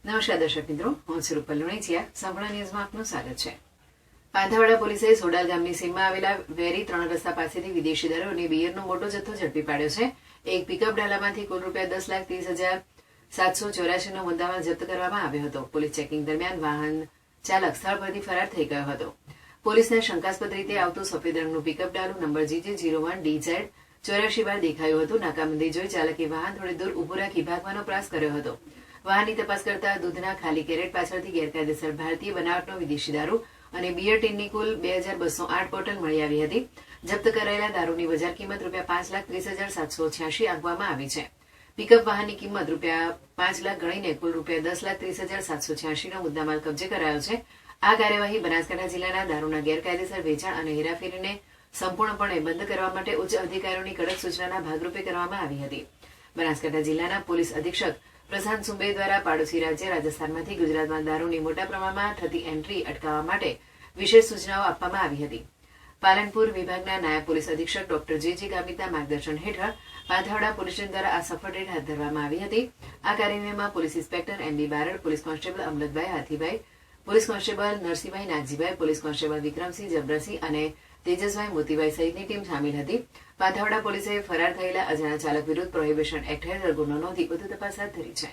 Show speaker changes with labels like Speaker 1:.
Speaker 1: નમસ્કાર દર્શક મિત્રો, હું છું રૂપલ લુણીચિયા. સંપૂર્ણ ન્યૂઝમાં આપનું સ્વાગત છે. પાંથાવાડા પોલીસે સોડાલ ગામની સીમમાં આવેલા વેરી 3 રસ્તા પાસેથી વિદેશી દારૂ અને બિયરનો મોટો જથ્થો ઝડપી પાડ્યો છે. એક પિકઅપ ડાલામાંથી કુલ ₹10,30,784નો મુદ્દામાલ જપ્ત કરવામાં આવ્યો હતો. પોલીસ ચેકિંગ દરમિયાન વાહન ચાલક સ્થળ પરથી ફરાર થઈ ગયો હતો. પોલીસને શંકાસ્પદ રીતે આવતું સફેદ રંગનું પિકઅપ ડાલું નંબર GJ01DZ 84 બાર દેખાયું હતું. નાકાબંધી જોઈ ચાલકે વાહન થોડી દૂર ઉભું રાખી ભાગવાનો પ્રયાસ કર્યો હતો. વાહનની તપાસ કરતા દૂધના ખાલી કેરેટ પાછળથી ગેરકાયદેસર ભારતીય બનાવટનો વિદેશી દારૂ અને બિયર ટીનની કુલ 2208 બોટલ મળી આવી હતી. જપ્ત કરાયેલા દારૂની બજાર કિંમત ₹5,30,786 આંકવામાં આવી છે. પિકઅપ વાહનની કિંમત ₹5 લાખ ગણીને કુલ ₹10,30,786નો મુદ્દામાલ કબજે કરાયો છે. આ કાર્યવાહી બનાસકાંઠા જિલ્લાના દારૂના ગેરકાયદેસર વેચાણ અને હેરાફેરીને સંપૂર્ણપણે બંધ કરવા માટે ઉચ્ચ અધિકારીઓની કડક સૂચનાના ભાગરૂપે કરવામાં આવી હતી. બનાસકાંઠા જિલ્લાના પોલીસ અધિક્ષક પ્રશાંત સુંબે દ્વારા પાડોશી રાજ્ય રાજસ્થાનમાંથી ગુજરાતમાં દારૂની મોટા પ્રમાણમાં થતી એન્ટ્રી અટકાવવા માટે વિશેષ સૂચનાઓ આપવામાં આવી હતી. પાલનપુર વિભાગના નાયબ પોલીસ અધિક્ષક ડોક્ટર JJ ગામિતના માર્ગદર્શન હેઠળ પાંથાવાડા પોલીસ સ્ટેશન દ્વારા આ સફળ રેડ હાથ ધરવામાં આવી હતી. આ કાર્યવાહીમાં police inspector MB Barad, police constable Amalatbhai Hathibhai, police constable Narsinhbhai Nagjibhai, police constable Vikramsinh Jabarsinh અને તેજસભાઈ મોતીભાઈ સહિતની ટીમ સામેલ હતી. પાંથાવાડા પોલીસે ફરાર થયેલા અજાણ્યા ચાલક વિરુદ્ધ પ્રોહિબિશન એક્ટ હેઠળ ગુનો નોંધી વધુ તપાસ હાથ ધરી છે.